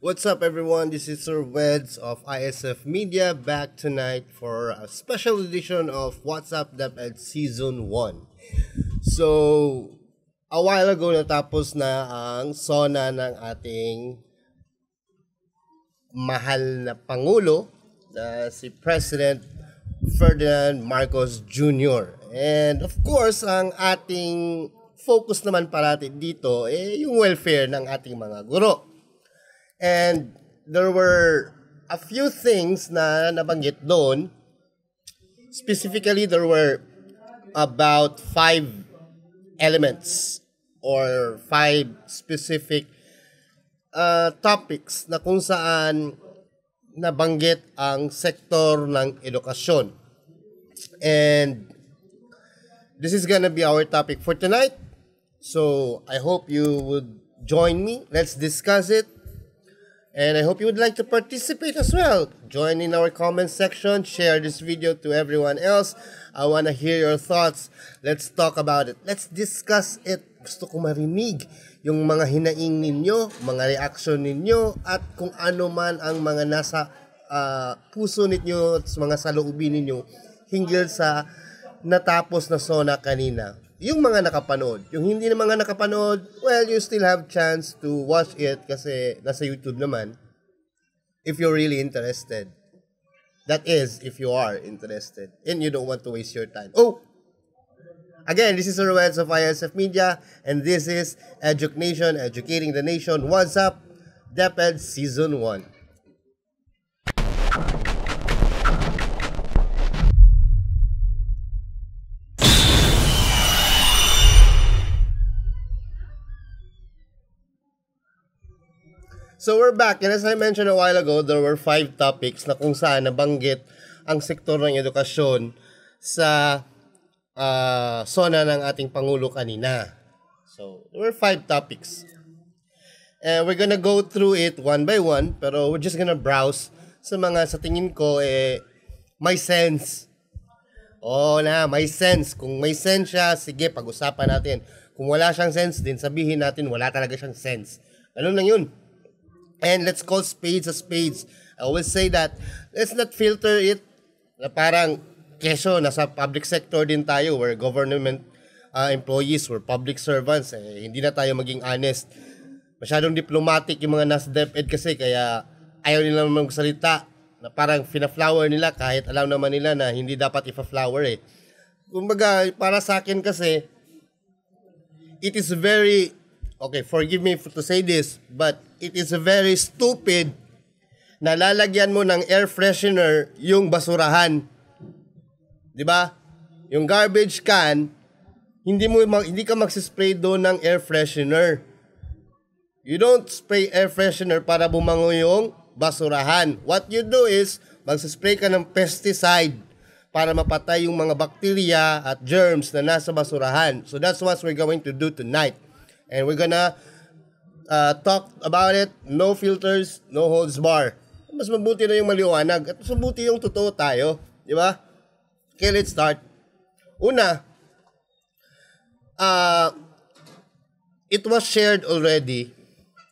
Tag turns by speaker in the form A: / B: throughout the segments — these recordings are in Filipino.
A: What's up, everyone? This is Sir Weds of ISF Media back tonight for a special edition of What's Up DepEd Season 1. So, a while ago natapos na ang SONA ng ating mahal na Pangulo, si President Ferdinand Marcos Jr. And of course, ang ating focus naman parati dito yung welfare ng ating mga guro. And there were a few things na nabanggit doon. Specifically, there were about 5 elements or 5 specific topics na kung saan nabanggit ang sektor ng edukasyon. And this is gonna be our topic for tonight. So I hope you would join me. Let's discuss it. And I hope you would like to participate as well. Join in our comment section. Share this video to everyone else. I want to hear your thoughts. Let's talk about it. Let's discuss it. Gusto ko marinig yung mga hinaing ninyo, mga reaction ninyo, at kung ano man ang mga nasa puso ninyo at mga saloobin ninyo hinggil sa natapos na SONA kanina. Yung mga nakapanood. Yung hindi na mga nakapanood, well, you still have chance to watch it kasi nasa YouTube naman. If you're really interested. That is, if you are interested and you don't want to waste your time. Oh! Again, this is Sir Weds of ISF Media and this is Educ Nation, Educating the Nation. What's up? DepEd Season 1. So we're back, and as I mentioned a while ago, there were 5 topics na kung saan nabanggit ang sektor ng edukasyon sa SONA ng ating Pangulo kanina. So there were 5 topics. And we're gonna go through it one by one, pero we're just gonna browse sa mga sa tingin ko may sense. May sense. Kung may sense siya, sige, pag-usapan natin. Kung wala siyang sense din, sabihin natin wala talaga siyang sense. Ano lang yun? And let's call spades a spades. I always say that, let's not filter it na parang, keso, nasa public sector din tayo. We're government employees, we're public servants. Hindi na tayo maging honest. Masyadong diplomatic yung mga nasa DepEd kasi, kaya ayaw nila magsalita na parang fina-flower nila kahit alam naman nila na hindi dapat ipa-flower Kumbaga, para sa akin kasi, it is very... Okay, forgive me to say this, but it is very stupid na lalagyan mo ng air freshener yung basurahan. 'Di ba? Yung garbage can, hindi ka magsispray doon ng air freshener. You don't spray air freshener para bumango yung basurahan. What you do is magsispray ka ng pesticide para mapatay yung mga bacteria at germs na nasa basurahan. So that's what we're going to do tonight. And we're gonna talk about it, no filters, no holds bar. Mas mabuti na yung maliwanag at mas mabuti yung totoo tayo, di ba? Okay, let's start. Una, it was shared already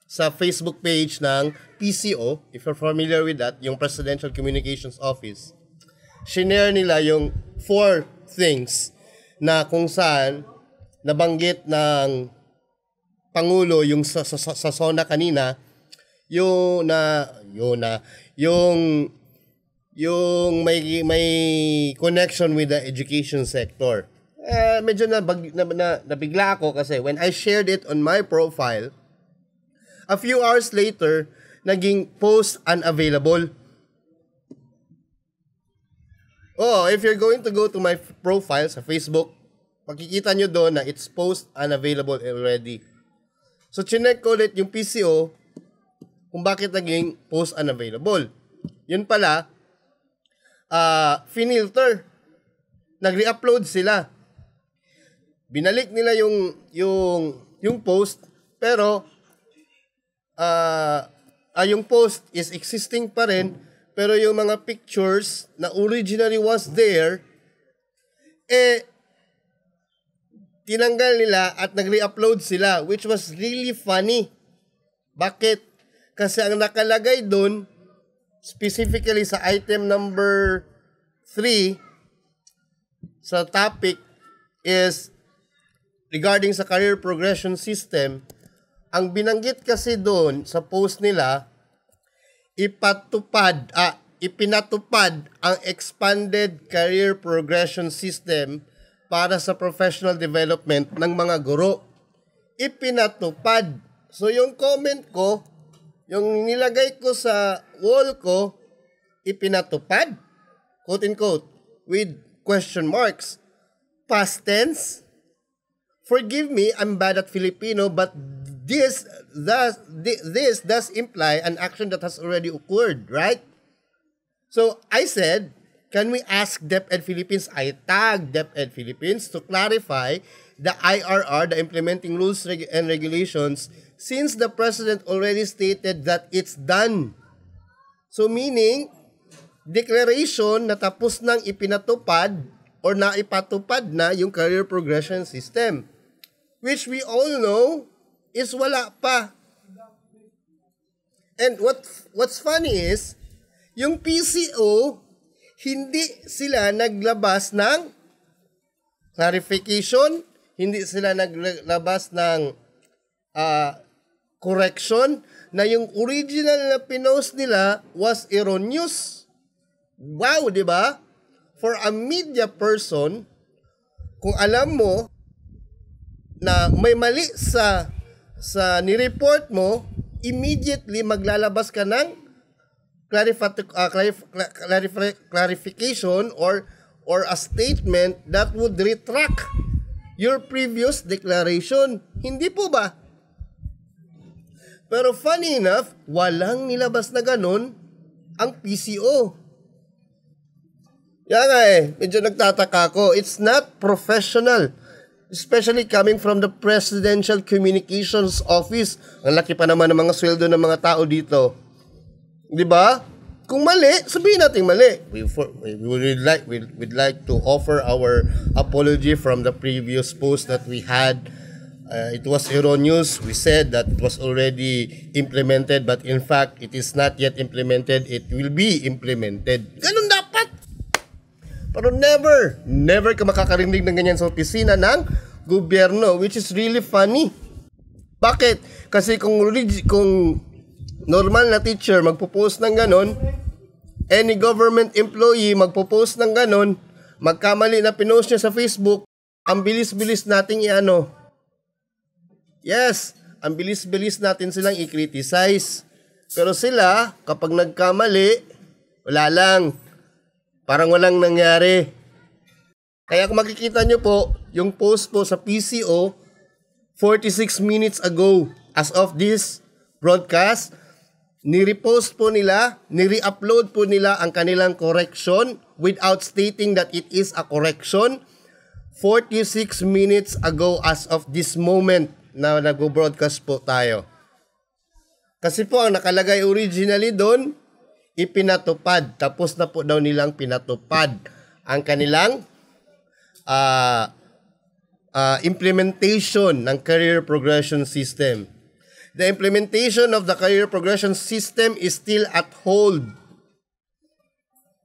A: sa Facebook page ng PCO, if you're familiar with that, yung Presidential Communications Office. Shinare nila yung 4 things na kung saan nabanggit ng Pangulo yung sa SONA kanina, yung may connection with the education sector. Medyo nabigla ako kasi when I shared it on my profile, a few hours later, naging post unavailable. If you're going to go to my profile sa Facebook, makikita nyo doon na it's post unavailable already. So, chinek ko ulit yung PCO kung bakit naging post unavailable. Yun pala, finilter. Nag-re-upload sila. Binalik nila yung post, pero yung post is existing pa rin, pero yung mga pictures na originally was there, tinanggal nila at nag-re-upload sila, which was really funny. Bakit? Kasi ang nakalagay doon, specifically sa item number 3, sa topic is regarding sa career progression system, ang binanggit kasi doon sa post nila, ipinatupad ang expanded career progression system para sa professional development ng mga guro. Ipinatupad. So yung comment ko, yung nilagay ko sa wall ko, ipinatupad, quote unquote, with question marks. Past tense. Forgive me, I'm bad at Filipino, but this does imply an action that has already occurred, right? So I said, can we ask DepEd Philippines? I tagged DepEd Philippines to clarify the IRR, the implementing rules and regulations, since the President already stated that it's done. So meaning, declaration na tapos nang ipinatupad or naipatupad na yung career progression system. Which we all know is wala pa. And what's funny is, yung PCO, hindi sila naglabas ng clarification, hindi sila naglabas ng correction na yung original na pinost nila was erroneous. Wow, di ba? For a media person, kung alam mo na may mali sa ni-report mo, immediately maglalabas ka ng clarification or a statement that would retract your previous declaration. Hindi po ba? Pero funny enough, walang nilabas na ganun ang PCO. Yan nga medyo nagtataka ko. It's not professional. Especially coming from the Presidential Communications Office. Ang laki pa naman ng mga sweldo ng mga tao dito. Di ba? Kung mali, sabihin natin mali. We'd like to offer our apology from the previous post that we had. It was erroneous. We said that it was already implemented, but in fact, it is not yet implemented. It will be implemented. Ganun dapat. Pero never ka makakarinig ng ganyan sa opisina ng gobyerno, which is really funny. Bakit? Kasi kung normal na teacher magpo-post ng ganon, any government employee magpo-post ng ganon, magkamali na pinost niya sa Facebook, ang bilis-bilis nating i-ano. Yes, ang bilis-bilis natin silang i-criticize. Pero sila, kapag nagkamali, wala lang. Parang walang nangyari. Kaya kung makikita nyo po, yung post po sa PCO, 46 minutes ago, as of this broadcast, ni-repost po nila, ni-re-upload po nila ang kanilang correction without stating that it is a correction. 46 minutes ago as of this moment na nag-broadcast po tayo. Kasi po ang nakalagay originally doon, ipinatupad. Tapos na po daw nilang pinatupad ang kanilang implementation ng career progression system. The implementation of the career progression system is still at hold.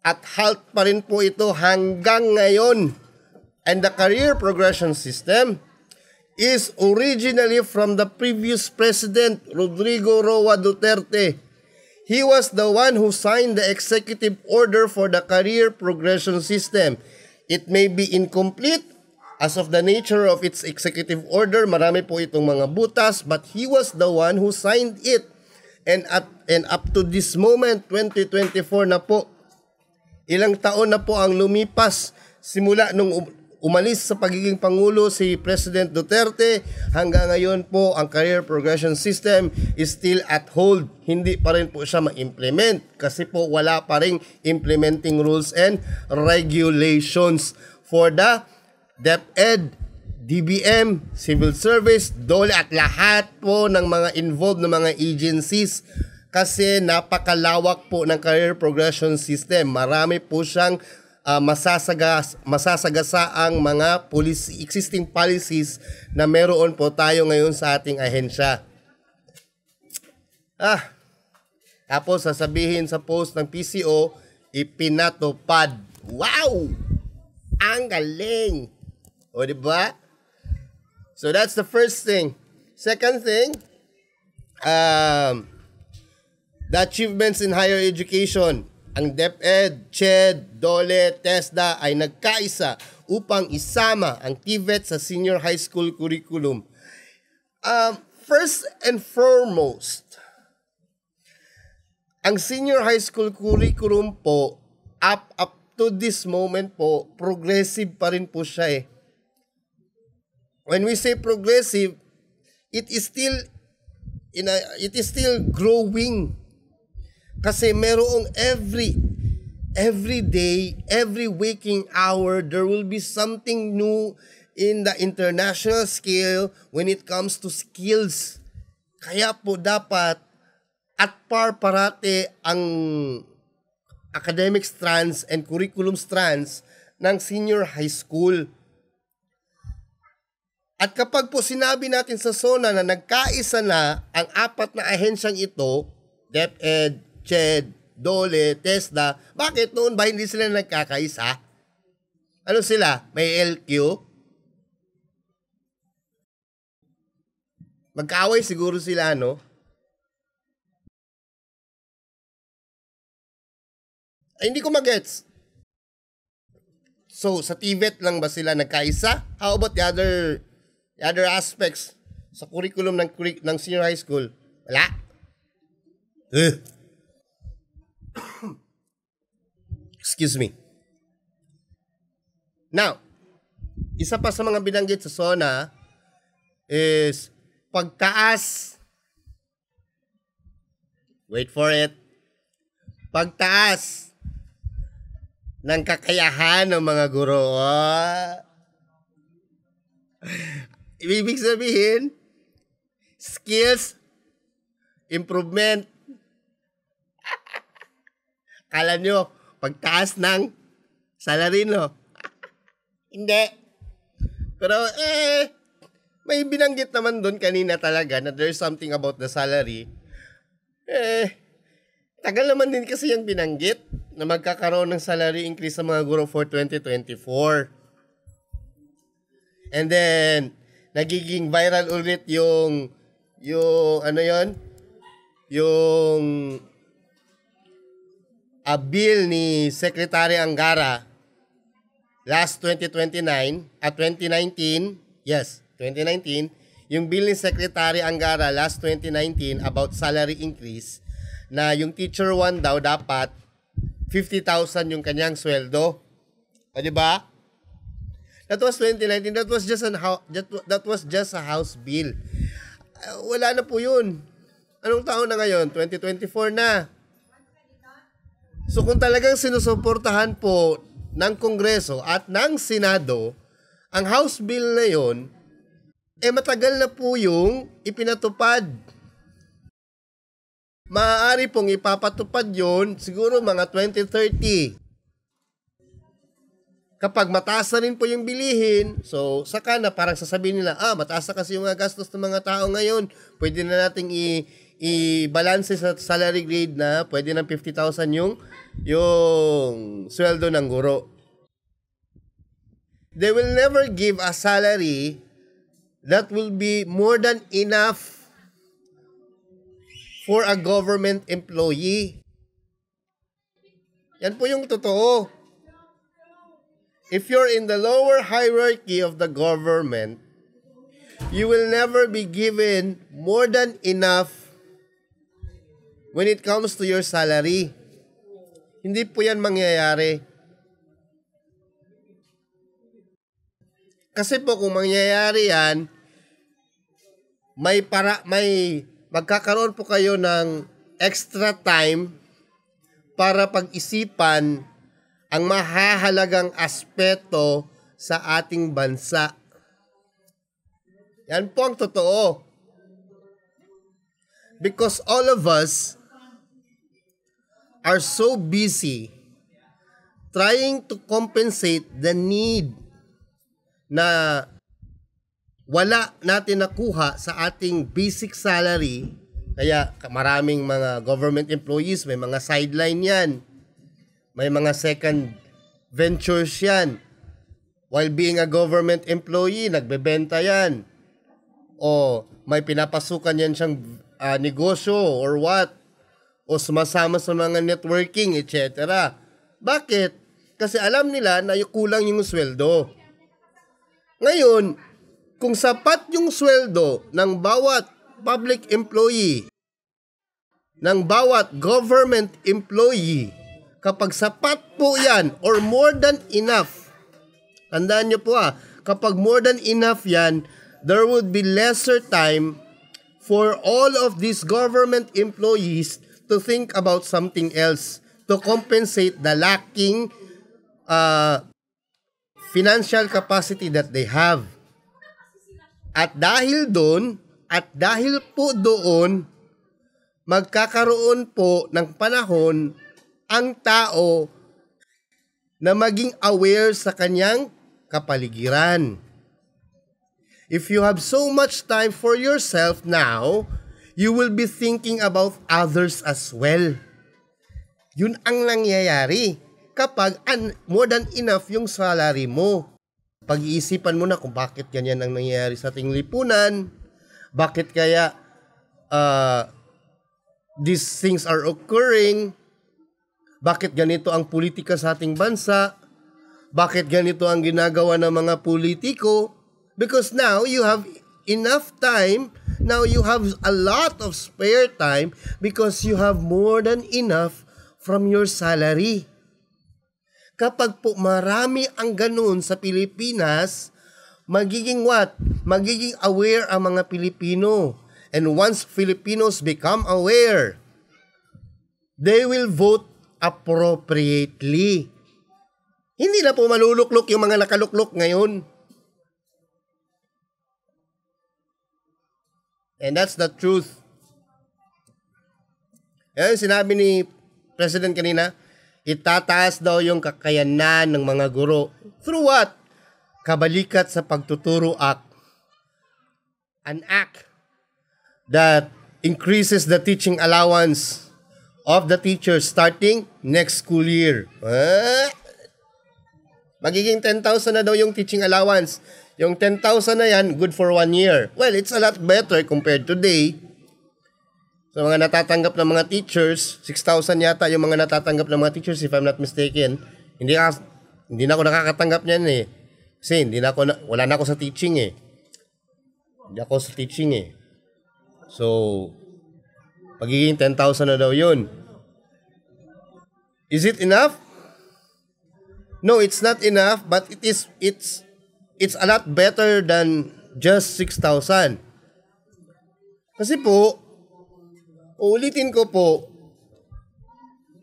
A: At halt pa rin po ito hanggang ngayon. And the career progression system is originally from the previous president, Rodrigo Roa Duterte. He was the one who signed the executive order for the career progression system. It may be incomplete as of the nature of its executive order. Marami po itong mga butas, but he was the one who signed it. And up to this moment, 2024 na po. Ilang taon na po ang lumipas simula nung umalis sa pagiging Pangulo si President Duterte, hanggang ngayon po ang career progression system is still at hold. Hindi pa rin po siya ma-implement kasi po wala pa rin implementing rules and regulations for the DepEd, DBM, Civil Service, DOLE at lahat po ng mga involved na mga agencies, kasi napakalawak po ng career progression system. Marami po siyang masasagasaang mga existing policies na meron po tayo ngayon sa ating ahensya. Tapos sasabihin sa post ng PCO, ipinatupad. Wow! Ang galing! O, diba? So, that's the first thing. Second thing, the achievements in higher education. Ang DepEd, CHED, DOLE, TESDA ay nagkaisa upang isama ang TVET sa senior high school curriculum. First and foremost, ang senior high school curriculum po, up to this moment po, progressive pa rin po siya eh. When we say progressive, it is still growing. Kasi merong every day, every waking hour, there will be something new in the international scale when it comes to skills. Kaya po dapat at par parate ang academic strands and curriculum strands ng senior high school. At kapag po sinabi natin sa SONA na nagkaisa na ang apat na ahensyang ito, DepEd, CHED, DOLE, TESDA, bakit noon ba hindi sila nagkakaisa? Ano sila? May LQ? Magkaaway siguro sila, no? Ay, hindi ko magets. So, sa TVET lang ba sila nagkaisa? How about the other aspects sa curriculum ng senior high school? Wala? Excuse me. Now, isa pa sa mga binanggit sa SONA is pagtaas. Wait for it. Pagtaas ng kakayahan ng mga guro. Ibig sabihin, skills, improvement. Kala nyo, pagtaas ng salary, no? Hindi. Pero, may binanggit naman doon kanina talaga na there's something about the salary. Tagal naman din kasi yung binanggit na magkakaroon ng salary increase sa mga guro for 2024. And then, nagiging viral ulit yung ano yon, yung a bill ni Secretary Angara last 2019, yung bill ni Secretary Angara last 2019 about salary increase na yung teacher 1 daw dapat 50,000 yung kanyang sweldo. O di ba? That was 2019. That was just a house bill. Wala na po yun. Anong taon na ngayon? 2024 na. So kung talagang sinusuportahan po ng Kongreso at ng Senado ang House Bill na yon, matagal na po yung ipinatupad. Maaari pong ipapatupad yon siguro mga 2030. Kapag mataas na rin po yung bilihin, so saka na parang sasabihin nila, mataas na kasi yung mga gastos ng mga tao ngayon, pwede na nating i-balance sa salary grade na pwede ng 50,000 yung sweldo ng guro. They will never give a salary that will be more than enough for a government employee. Yan po yung totoo. If you're in the lower hierarchy of the government, you will never be given more than enough when it comes to your salary. Hindi po yan mangyayari. Kasi po kung mangyayari yan, may magkakaroon po kayo ng extra time para pag-isipan ang mahahalagang aspeto sa ating bansa. Yan po ang totoo. Because all of us are so busy trying to compensate the need na wala natin nakuha sa ating basic salary Kaya maraming mga government employees, may mga sideline yan. May mga second ventures yan. While being a government employee, nagbebenta yan. O may pinapasukan yan siyang negosyo or what. O sumasama sa mga networking, etc. Bakit? Kasi alam nila na kulang yung sweldo. Ngayon, kung sapat yung sweldo ng bawat public employee, ng bawat government employee, kapag sapat po yan or more than enough, tandaan nyo po kapag more than enough yan, there would be lesser time for all of these government employees to think about something else to compensate the lacking financial capacity that they have. At dahil po doon, magkakaroon po ng panahon ang tao na maging aware sa kanyang kapaligiran. If you have so much time for yourself now, you will be thinking about others as well. Yun ang nangyayari kapag more than enough yung salary mo. Pag-iisipan mo na kung bakit ganyan ang nangyayari sa ating lipunan, bakit kaya these things are occurring, bakit ganito ang politika sa ating bansa, bakit ganito ang ginagawa ng mga politiko, because now you have enough time, now you have a lot of spare time because you have more than enough from your salary. Kapag po marami ang ganun sa Pilipinas, magiging what? Magiging aware ang mga Pilipino. And once Filipinos become aware, they will vote appropriately. Hindi na po maluluklok yung mga nakaluklok ngayon. And that's the truth. Yan sinabi ni President kanina, itataas daw yung kakayanan ng mga guro. Through what? Kabalikat sa Pagtuturo Act. An act that increases the teaching allowance of the teachers starting next school year. Magiging 10,000 na daw yung teaching allowance. Yung 10,000 na yan, good for 1 year. Well, it's a lot better compared today. So, mga natatanggap ng mga teachers, 6,000 yata yung mga natatanggap ng mga teachers, if I'm not mistaken. Hindi na ako nakakatanggap niyan eh. Kasi wala na ako sa teaching eh. Hindi ako sa teaching eh. So, pagiging 10,000 na daw yun. Is it enough? No, it's not enough, but it's a lot better than just 6,000. Kasi po, uulitin ko po,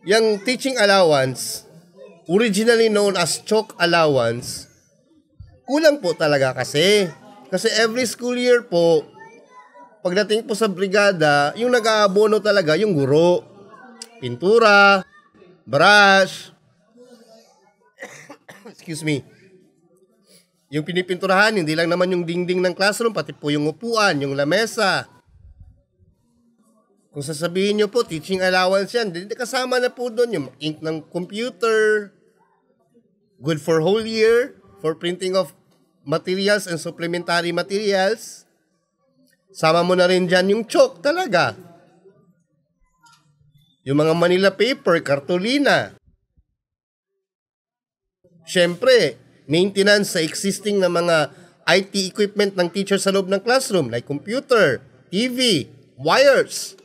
A: yung teaching allowance, originally known as chalk allowance, kulang po talaga kasi. Kasi every school year po, pagdating po sa brigada, yung nag-aabono talaga yung guro. Pintura, brush, excuse me, yung pinipinturahan, hindi lang naman yung dingding ng classroom, pati po yung upuan, yung lamesa. Kung sasabihin nyo po, teaching allowance yan, kasama na po doon yung ink ng computer, good for whole year, for printing of materials and supplementary materials. Sama mo na rin dyan yung chalk talaga. Yung mga Manila paper, kartolina. Siyempre, maintenance sa existing na mga IT equipment ng teacher sa loob ng classroom, like computer, TV, wires.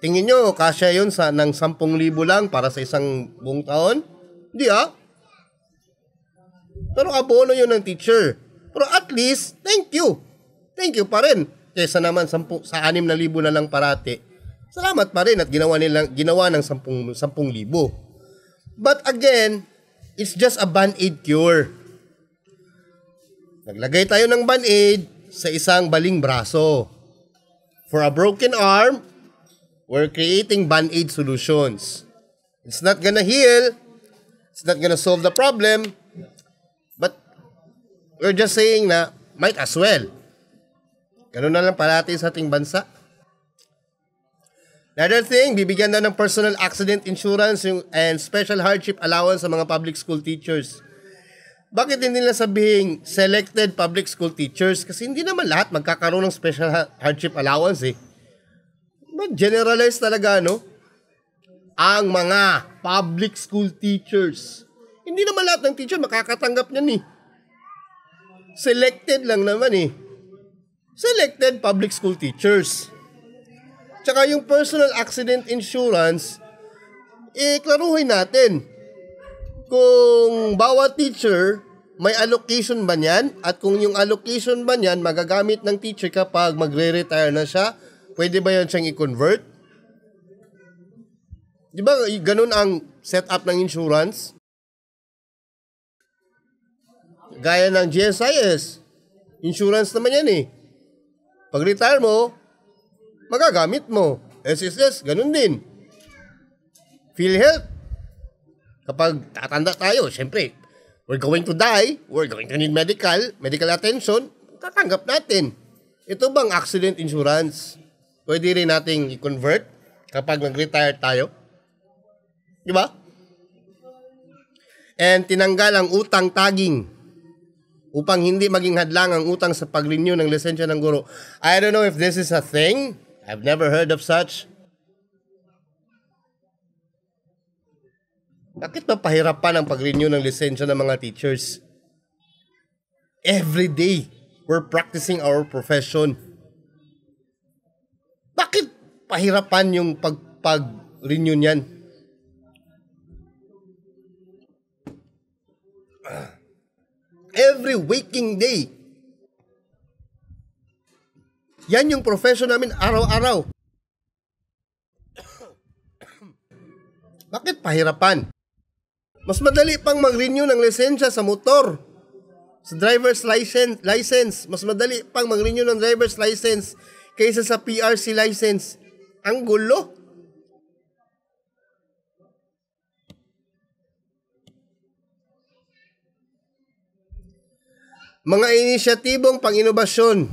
A: Tingin nyo, kasya yun ng 10,000 lang para sa isang buong taon? Hindi Pero abono yun ng teacher. Pero at least, thank you. Thank you pa rin. Kesa naman sa 6,000 na lang parati. Salamat pa rin at ginawa ng 10,000. But again, it's just a band-aid cure. Naglagay tayo ng band-aid sa isang baling braso. For a broken arm, we're creating band-aid solutions. It's not gonna heal. It's not gonna solve the problem. But we're just saying na might as well. Ganun na lang parati sa ating bansa. Another thing, bibigyan daw ng personal accident insurance and special hardship allowance sa mga public school teachers. Bakit hindi nila sabihin selected public school teachers? Kasi hindi naman lahat magkakaroon ng special hardship allowance eh. But generalize talaga, no? Ang mga public school teachers. Hindi naman lahat ng teacher makakatanggap niyan eh. Selected lang naman eh. Selected public school teachers. Tsaka yung personal accident insurance, klaruhin natin. Kung bawat teacher, may allocation ba niyan? At kung yung allocation ba niyan, magagamit ng teacher kapag magre-retire na siya, pwede ba yan siyang i-convert? Di ba ganun ang setup ng insurance? Gaya ng GSIS. Insurance naman yan eh. Pag retire mo, magagamit mo. SSS, ganun din. PhilHealth. Kapag tatanda tayo, syempre, we're going to die, we're going to need medical attention, tatanggap natin. Ito bang accident insurance? Pwede rin nating i-convert kapag mag-retire tayo. Di ba? And tinanggal ang utang tagging upang hindi maging hadlang ang utang sa pag-renew ng lisensya ng guro. I don't know if this is a thing. I've never heard of such. Bakit ba pahirapan ang pag-renew ng lisensya ng mga teachers? Every day, we're practicing our profession. Bakit pahirapan yung pag-renew niyan? Every waking day. Yan yung profession namin araw-araw. Bakit pahirapan? Mas madali pang mag-renew ng lisensya sa motor. Sa driver's license. Mas madali pang mag-renew ng driver's license kaysa sa PRC license. Ang gulo. Mga inisyatibong pang-inobasyon,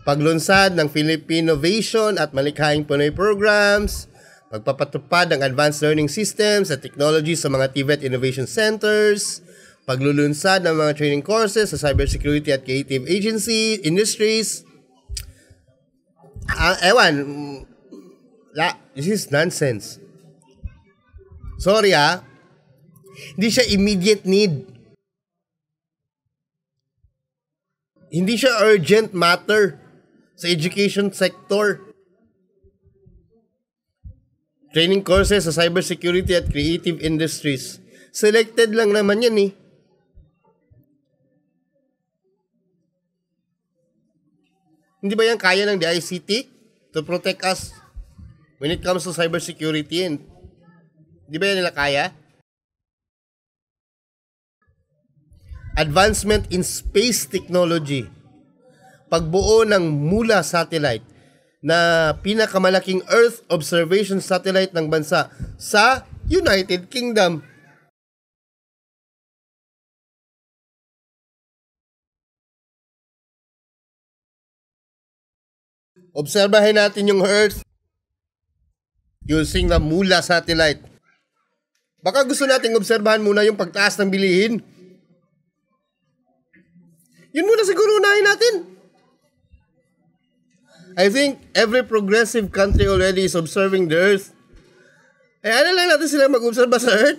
A: paglunsad ng Filipino Vision at Malikhaing Pinoy Programs, pagpapatupad ng advanced learning systems at technology sa mga TVET Innovation Centers, paglulunsad ng mga training courses sa cybersecurity at creative agency, industries. This is nonsense. Sorry hindi siya immediate need. Hindi siya urgent matter sa education sector. Training courses sa cybersecurity at creative industries. Selected lang naman yan eh. Hindi ba yan kaya ng DICT to protect us when it comes to cybersecurity? Hindi ba yan nila kaya? Advancement in space technology. Pagbuo ng Mula satellite na pinakamalaking Earth observation satellite ng bansa sa United Kingdom. Obserbahin natin yung Earth using the Mula satellite. Baka gusto nating obserbahan muna yung pagtaas ng bilihin. Yun muna siguro unahin natin. I think every progressive country already is observing the Earth. Ano lang natin sila mag-obserba sa Earth?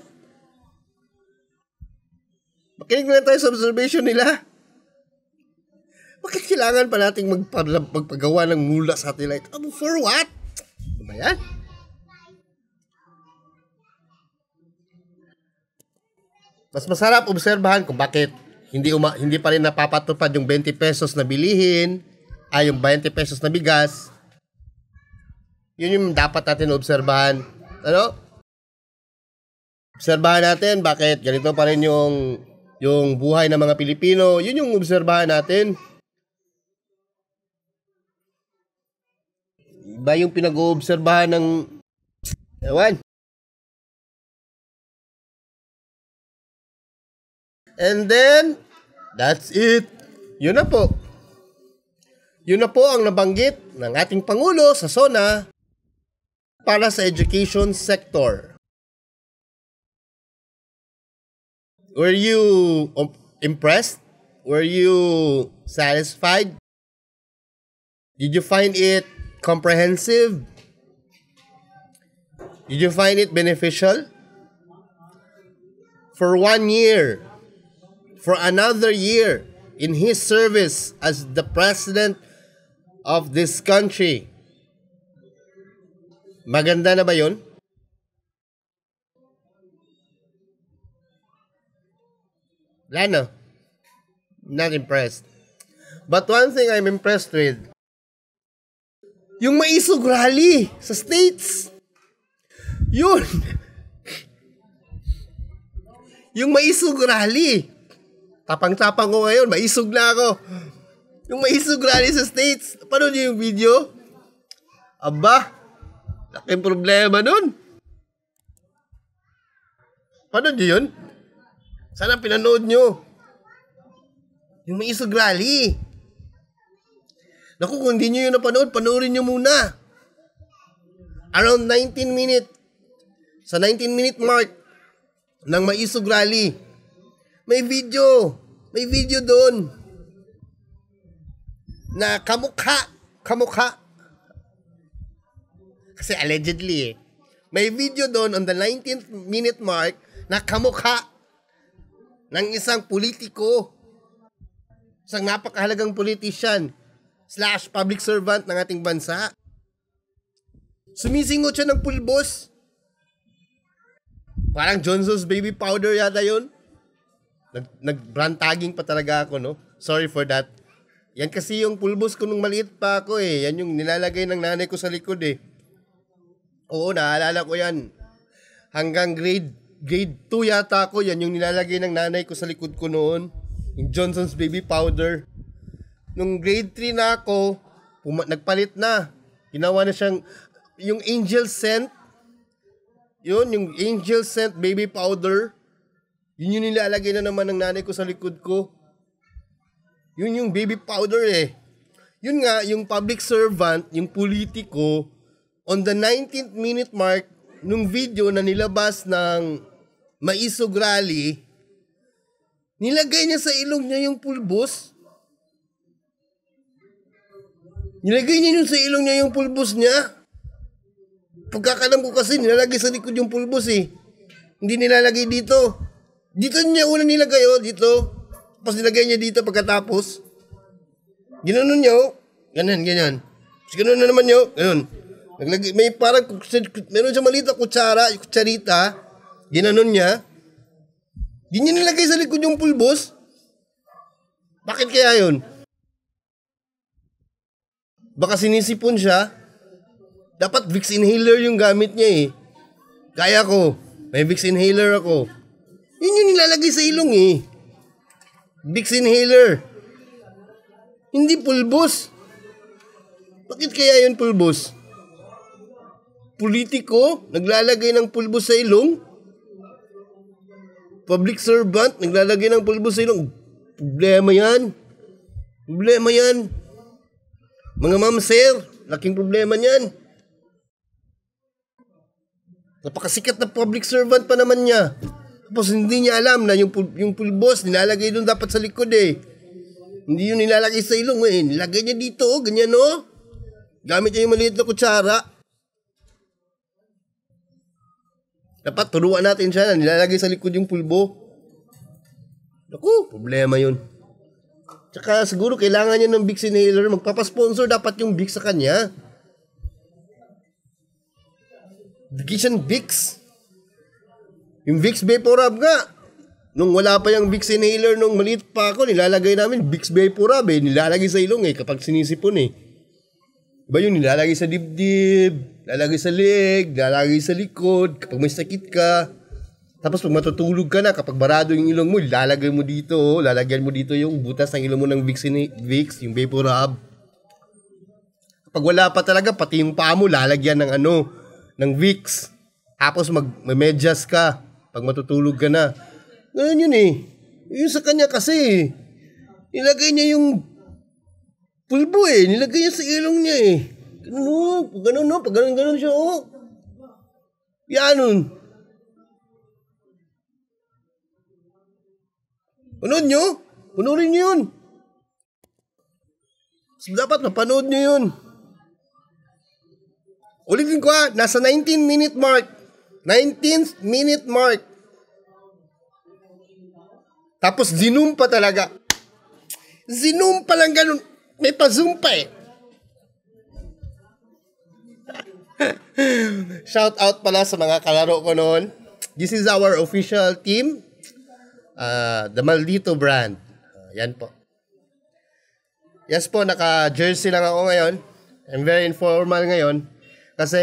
A: Makinig na tayo sa observation nila. Bakit kailangan pa nating magpagawa ng Mula satellite? For what? Ano ba yan? Mas masarap obserbahan kung bakit hindi pa rin napapatupad yung 20 pesos na bilihin, yung 20 pesos na bigas. Yun yung dapat natin obserbahan. Ano? Obserbahan natin bakit ganito pa rin yung buhay ng mga Pilipino. Yun yung obserbahan natin. Iba yung pinag-oobserbahan ng ewan. And then, that's it. Yun na po. Yun na po ang nabanggit ng ating Pangulo sa SONA para sa education sector. Were you impressed? Were you satisfied? Did you find it comprehensive? Did you find it beneficial? For 1 year, for another year, in his service as the president of this country, maganda na ba yun? Wala na. Not impressed. But one thing I'm impressed with, yung maisog rally sa States. Yun. Yung maisog rally. Tapang-tapang ko ngayon, maisog na ako. Yung maisog rally sa States. Paano niyo yung video? Aba, laking problema nun. Paano niyo yun? Sana pinanood nyo. Yung maisog rally. Naku, kung hindi nyo yun napanood, panoorin nyo muna. Around 19 minutes. Sa 19-minute mark ng maisog rally. May video. May video doon. Na kamukha. Kasi allegedly may video doon on the 19th minute mark na kamukha ng isang politiko. Isang napakahalagang politician / public servant ng ating bansa. Sumisingot siya ng pulbos. Parang Johnson's baby powder yata yun. Nag-brand tagging pa talaga ako, no? Sorry for that. Yan kasi yung pulbos ko nung maliit pa ako eh. Yan yung nilalagay ng nanay ko sa likod eh. Oo, naalala ko yan. Hanggang grade 2 yata ako, yan yung nilalagay ng nanay ko sa likod ko noon. Yung Johnson's baby powder. Nung grade 3 na ako, nagpalit na. Ginawa na siyang, yung angel scent. Yun, yung angel scent baby powder. Yun yung nilalagay na naman ng nanay ko sa likod ko. Yun yung baby powder eh. Yun nga, yung public servant, yung politiko, on the 19th minute mark, nung video na nilabas ng maisog rally, nilagay niya sa ilong niya yung pulbos. Nilagay niya yung sa ilong niya yung pulbos niya. Pagkakalam ko kasi, nilalagay sa likod yung pulbos eh. Hindi nilalagay dito. Dito niya una nilagay, oh, dito. Tapos nilagay niya dito pagkatapos. Ginanon niya, oh. Ganyan. Tapos ganoon na naman niya, oh. Ganun. Naglagay, may parang, meron siya maliit na kutsarita. Ginanon niya. Di niya nilagay sa likod yung pulbos. Bakit kaya yun? Baka sinisipon siya. Dapat Vicks inhaler yung gamit niya eh. Kaya ko. May Vicks inhaler ako. Yun yung nilalagay sa ilong eh. Vicks inhaler. Hindi pulbos. Bakit kaya yun pulbos? Politiko, naglalagay ng pulbos sa ilong. Public servant, naglalagay ng pulbos sa ilong. Problema yan. Mga ma'am sir, laking problema niyan. Napakasikat na public servant pa naman niya. Tapos hindi niya alam na yung pulbos nilalagay doon dapat sa likod eh. Hindi yun nilalagay sa ilong eh. Nilagay niya dito, ganyan no. Gamit niya yung maliit na kutsara. Dapat turuan natin siya na nilalagay sa likod yung pulbo. Naku, problema yun. Tsaka siguro kailangan niya ng Vicks inhaler. Magpapasponsor dapat yung Vicks sa kanya. Kitchen Vicks. Yung Vicks Vaporub nga. Nung wala pa yung Vicks inhaler, nung maliit pa ako, nilalagay namin Vicks Vaporub eh. Nilalagay sa ilong eh, kapag sinisipon eh. Diba yung nilalagay sa dibdib, nilalagay sa leg, nilalagay sa likod, kapag may sakit ka. Tapos pag matutulog ka na, kapag barado yung ilong mo, lalagay mo dito, lalagyan mo dito yung butas ng ilong mo ng Vicks, yung Vaporub. Kapag wala pa talaga, pati yung paa mo, lalagyan ng Vicks. Tapos mag-medyas ka pag matutulog ka na. Ganun yun eh. Yung sa kanya kasi, nilagay niya yung pulbo eh. Nilagay niya sa ilong niya eh. Ganun no, pag ganun siya oh. Yan nun. Panood nyo? Panoorin nyo yun. So, dapat mapanood nyo yun. Ulitin ko nasa 19-minute mark. 19th minute mark. Tapos zoom pa talaga. Zoom pa lang ganun. May pa-zoom pa eh. Shout out pala sa mga kalaro ko noon. This is our official team. The Maldito brand. Yan po. Yes po, naka-jersey lang ako ngayon. I'm very informal ngayon. Kasi,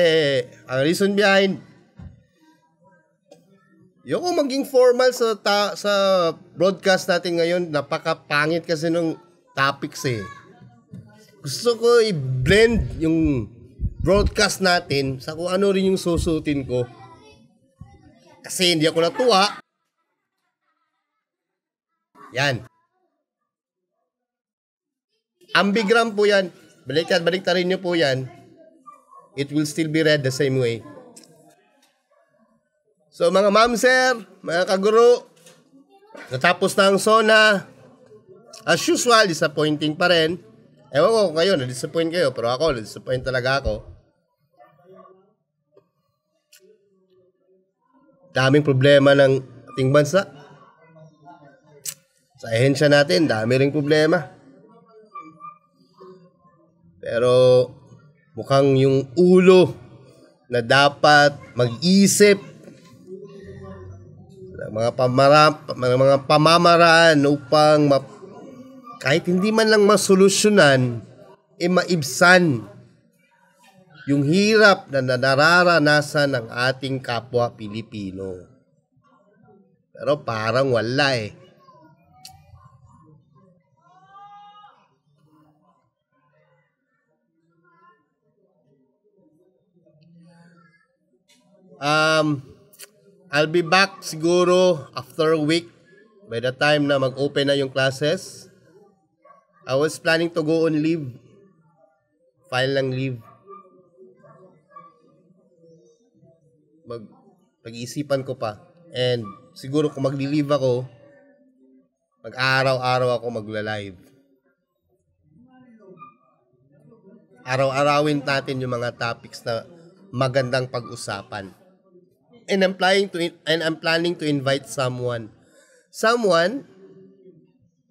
A: ang reason behind, yung maging formal sa broadcast natin ngayon, napaka-pangit kasi nung topics eh. Gusto ko i-blend yung broadcast natin sa kung ano rin yung susutin ko. Kasi hindi ako natuwa. Yan. Ambigram po yan. Baliktarin nyo po yan. It will still be read the same way. So mga ma'am sir, mga kaguro, natapos na ang SONA. As usual, disappointing pa rin. Ewan ko kayo, na-disappoint kayo, pero ako, na-disappoint talaga ako. Daming problema ng ating bansa. Sa ahensya natin, dami ring problema. Pero mukhang yung ulo na dapat mag-isip ng mga pamamaraan upang kahit hindi man lang masolusyonan, maibsan yung hirap na nararanasan ng ating kapwa Pilipino. Pero parang wala eh. I'll be back siguro after a week by the time na mag-open na yung classes. I was planning to go on leave. File ng leave. Pag-iisipan ko pa. And siguro kung magli-leave ako, mag-araw-araw ako magla-live. Araw-arawin natin yung mga topics na magandang pag-usapan. And I'm planning to invite someone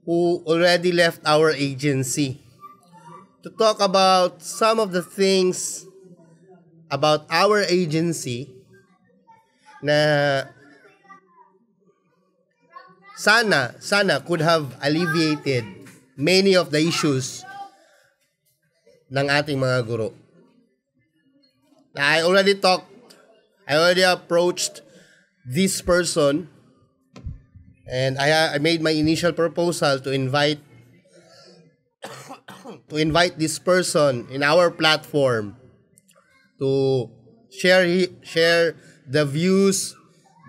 A: who already left our agency to talk about some of the things about our agency na sana could have alleviated many of the issues ng ating mga guro. I already approached this person, and I made my initial proposal to invite this person in our platform to share the views,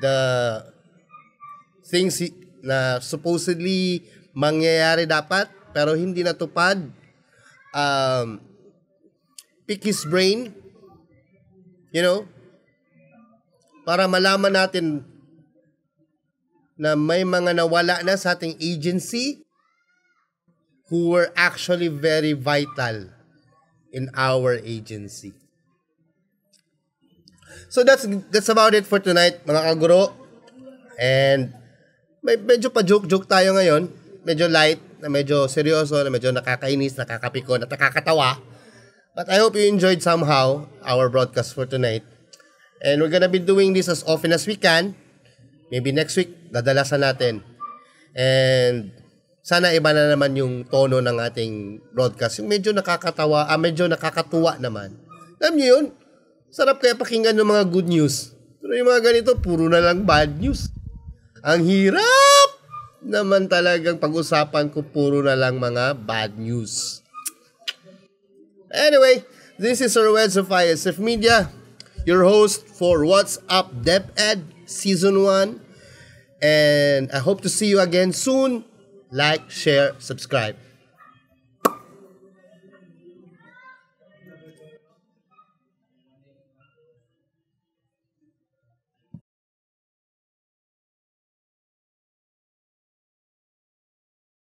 A: the things na supposedly mangyayari dapat pero hindi natupad. Pick his brain, para malaman natin na may mga nawala na sa ating agency who were actually very vital in our agency. So that's about it for tonight, mga kaguro. And medyo pa joke tayo ngayon. Medyo light, na medyo seryoso, na medyo nakakainis, nakakapiko, na nakakatawa. But I hope you enjoyed somehow our broadcast for tonight. And we're gonna be doing this as often as we can. Maybe next week, dadalasan natin. And sana iba na naman yung tono ng ating broadcast. Yung medyo nakakatawa, medyo nakakatuwa naman. Alam niyo yun? Sarap kaya pakinggan ng mga good news. Pero yung mga ganito, puro na lang bad news. Ang hirap naman talagang pag-usapan ko, puro na lang mga bad news. Anyway, this is Sir Wedge of ISF Media, your host for What's Up DepEd Season 1. And I hope to see you again soon. Like, share, subscribe.